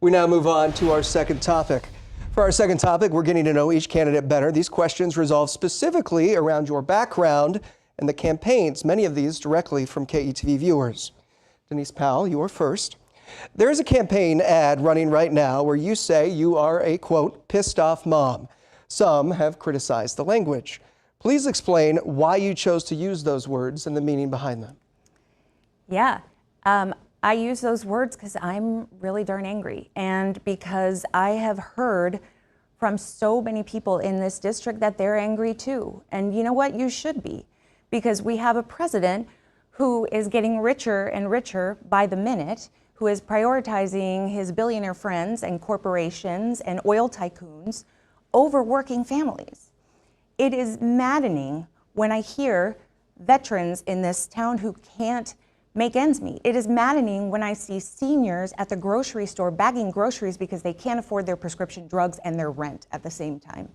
We now move on to our second topic. For our second topic, we're getting to know each candidate better. These questions revolve specifically around your background and the campaigns, many of these directly from KETV viewers. Denise Powell, you are first. There's a campaign ad running right now where you say you are a, quote, pissed off mom. Some have criticized the language. Please explain why you chose to use those words and the meaning behind them. Yeah, I use those words because I'm really darn angry, and because I have heard from so many people in this district that they're angry too. And you know what? You should be, because we have a president who is getting richer and richer by the minute, who is prioritizing his billionaire friends and corporations and oil tycoons over working families. It is maddening when I hear veterans in this town who can't make ends meet. It is maddening when I see seniors at the grocery store bagging groceries because they can't afford their prescription drugs and their rent at the same time.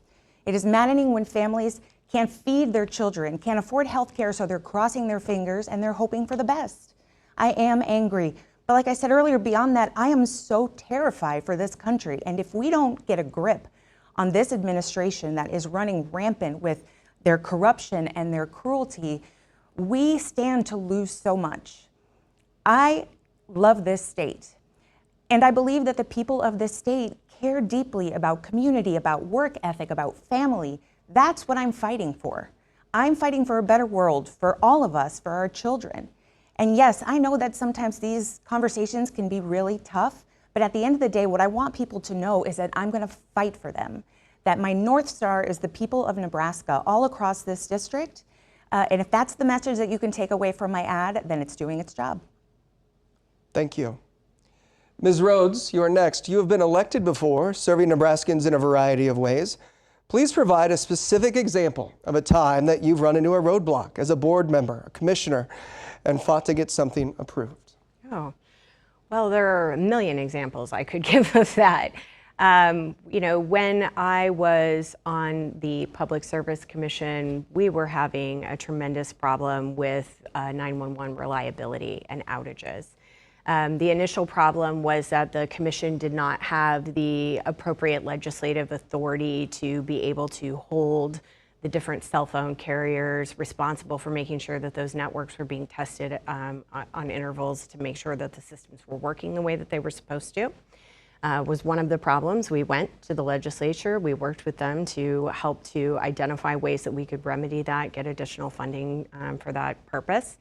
It is maddening when families can't feed their children, can't afford health care, so they're crossing their fingers and they're hoping for the best. I am angry. But like I said earlier, beyond that, I am so terrified for this country. And if we don't get a grip on this administration that is running rampant with their corruption and their cruelty, we stand to lose so much. I love this state, and I believe that the people of this state care deeply about community, about work ethic, about family. That's what I'm fighting for. I'm fighting for a better world for all of us, for our children. And yes, I know that sometimes these conversations can be really tough, but at the end of the day, what I want people to know is that I'm going to fight for them, that my North Star is the people of Nebraska all across this district. And if that's the message that you can take away from my ad, then it's doing its job. Thank you. Ms. Rhodes, you are next. You have been elected before, serving Nebraskans in a variety of ways. Please provide a specific example of a time that you've run into a roadblock as a board member, a commissioner, and fought to get something approved. Oh, well, there are a million examples I could give of that. When I was on the Public Service Commission, we were having a tremendous problem with 911 reliability and outages. The initial problem was that the commission did not have the appropriate legislative authority to be able to hold the different cell phone carriers responsible for making sure that those networks were being tested on intervals to make sure that the systems were working the way that they were supposed to. Was one of the problems. We went to the legislature, we worked with them to help to identify ways that we could remedy that, get additional funding for that purpose.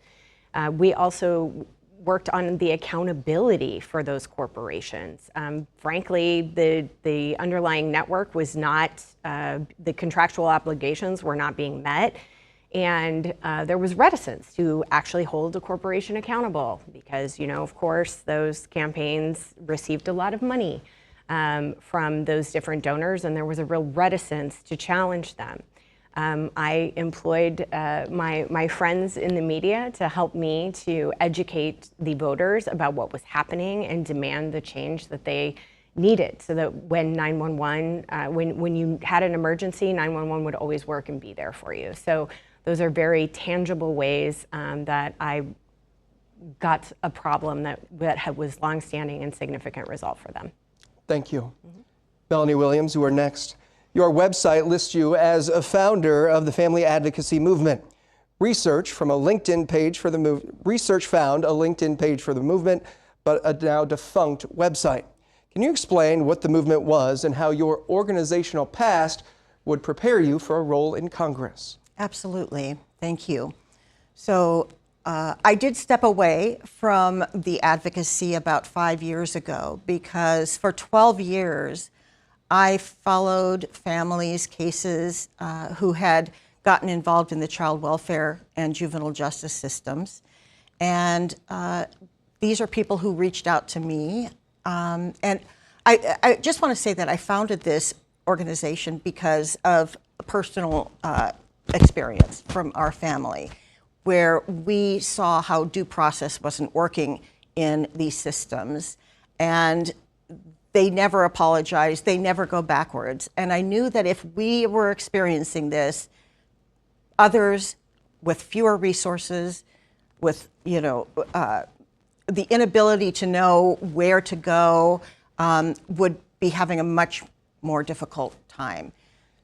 We also worked on the accountability for those corporations. Frankly, the underlying network was not, the contractual obligations were not being met, and there was reticence to actually hold a corporation accountable because, of course, those campaigns received a lot of money from those different donors, and there was a real reticence to challenge them. I employed my friends in the media to help me to educate the voters about what was happening and demand the change that they needed so that when 911, when you had an emergency, 911 would always work and be there for you. So those are very tangible ways that I got a problem that was longstanding and significant result for them. Thank you. Melanie Williams, you are next. Your website lists you as a founder of the family advocacy movement. Research found a LinkedIn page for the movement, but a now defunct website. Can you explain what the movement was and how your organizational past would prepare you for a role in Congress? Absolutely. Thank you. So I did step away from the advocacy about 5 years ago because for 12 years, I followed families, cases who had gotten involved in the child welfare and juvenile justice systems. And these are people who reached out to me. And I just want to say that I founded this organization because of a personal experience from our family, where we saw how due process wasn't working in these systems. And they never apologize, they never go backwards. And I knew that if we were experiencing this, others with fewer resources, with the inability to know where to go, would be having a much more difficult time.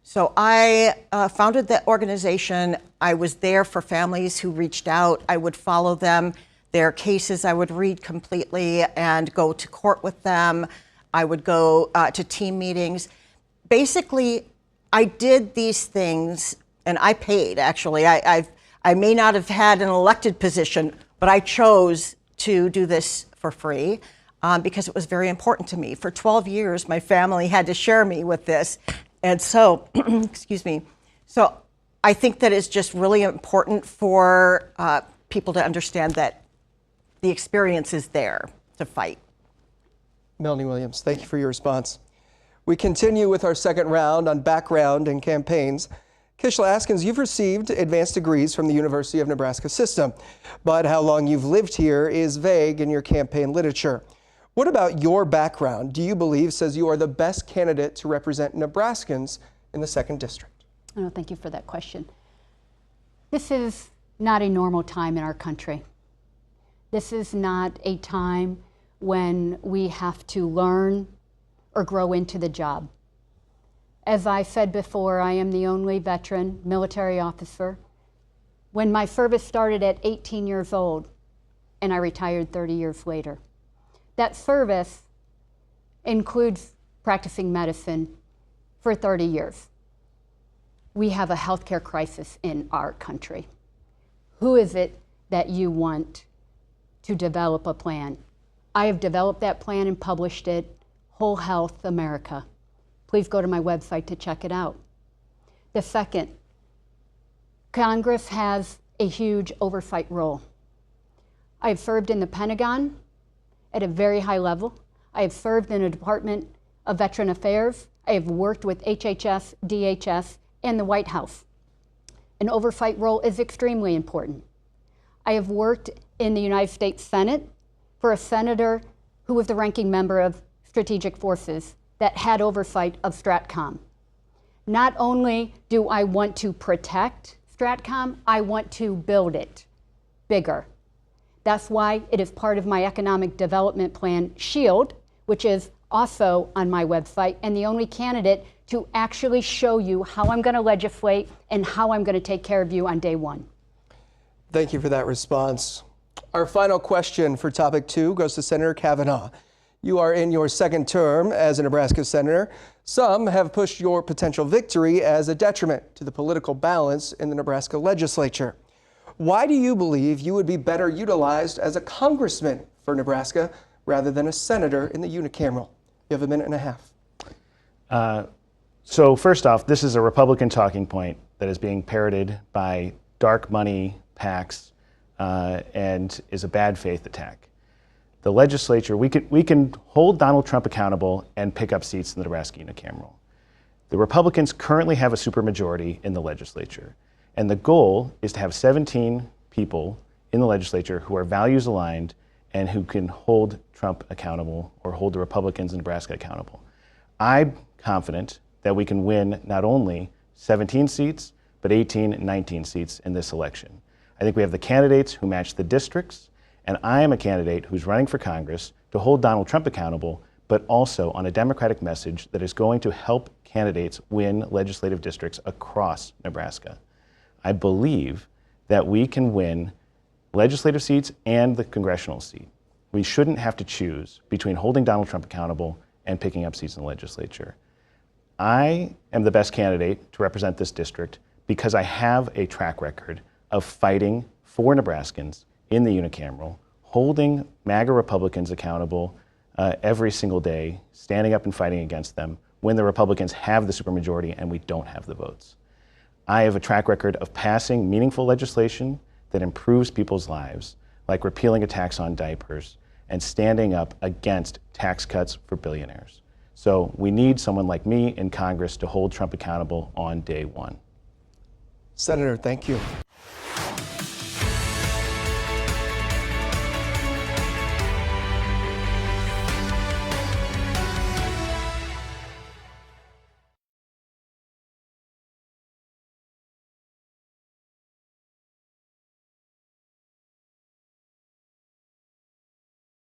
So I founded the organization. I was there for families who reached out. I would follow them. Their cases I would read completely and go to court with them. I would go to team meetings. Basically, I did these things, and I paid, actually. I may not have had an elected position, but I chose to do this for free because it was very important to me. For 12 years, my family had to share me with this. And so, excuse me, so I think that it's just really important for people to understand that the experience is there to fight. Melanie Williams, thank you for your response. We continue with our second round on background and campaigns. Kishla Askins, you've received advanced degrees from the University of Nebraska system, but how long you've lived here is vague in your campaign literature. What about your background do you believe says you are the best candidate to represent Nebraskans in the 2nd District? Oh, thank you for that question. This is not a normal time in our country. This is not a time when we have to learn or grow into the job. As I said before, I am the only veteran military officer. When my service started at 18 years old, and I retired 30 years later. That service includes practicing medicine for 30 years. We have a healthcare crisis in our country. Who is it that you want to develop a plan? I have developed that plan and published it, Whole Health America. Please go to my website to check it out. The second, Congress has a huge oversight role. I have served in the Pentagon at a very high level. I have served in the Department of Veteran Affairs. I have worked with HHS, DHS, and the White House. An oversight role is extremely important. I have worked in the United States Senate for a senator who was the ranking member of Strategic Forces that had oversight of STRATCOM. Not only do I want to protect STRATCOM, I want to build it bigger. That's why it is part of my economic development plan, SHIELD, which is also on my website, and the only candidate to actually show you how I'm going to legislate and how I'm going to take care of you on day one. Thank you for that response. Our final question for topic 2 goes to Senator Kavanaugh. You are in your 2nd term as a Nebraska senator. Some have pushed your potential victory as a detriment to the political balance in the Nebraska legislature. Why do you believe you would be better utilized as a congressman for Nebraska rather than a senator in the unicameral? You have a minute and a half. So first off, this is a Republican talking point that is being parroted by dark money PACs and is a bad faith attack. The legislature, we can hold Donald Trump accountable and pick up seats in the Nebraska unicameral. The Republicans currently have a supermajority in the legislature. And the goal is to have 17 people in the legislature who are values aligned and who can hold Trump accountable or hold the Republicans in Nebraska accountable. I'm confident that we can win not only 17 seats, but 18 and 19 seats in this election. I think we have the candidates who match the districts, and I am a candidate who's running for Congress to hold Donald Trump accountable, but also on a Democratic message that is going to help candidates win legislative districts across Nebraska. I believe that we can win legislative seats and the congressional seat. We shouldn't have to choose between holding Donald Trump accountable and picking up seats in the legislature. I am the best candidate to represent this district because I have a track record of fighting for Nebraskans in the unicameral, holding MAGA Republicans accountable every single day, standing up and fighting against them when the Republicans have the supermajority and we don't have the votes. I have a track record of passing meaningful legislation that improves people's lives, like repealing a tax on diapers and standing up against tax cuts for billionaires. So we need someone like me in Congress to hold Trump accountable on day one. Senator, thank you.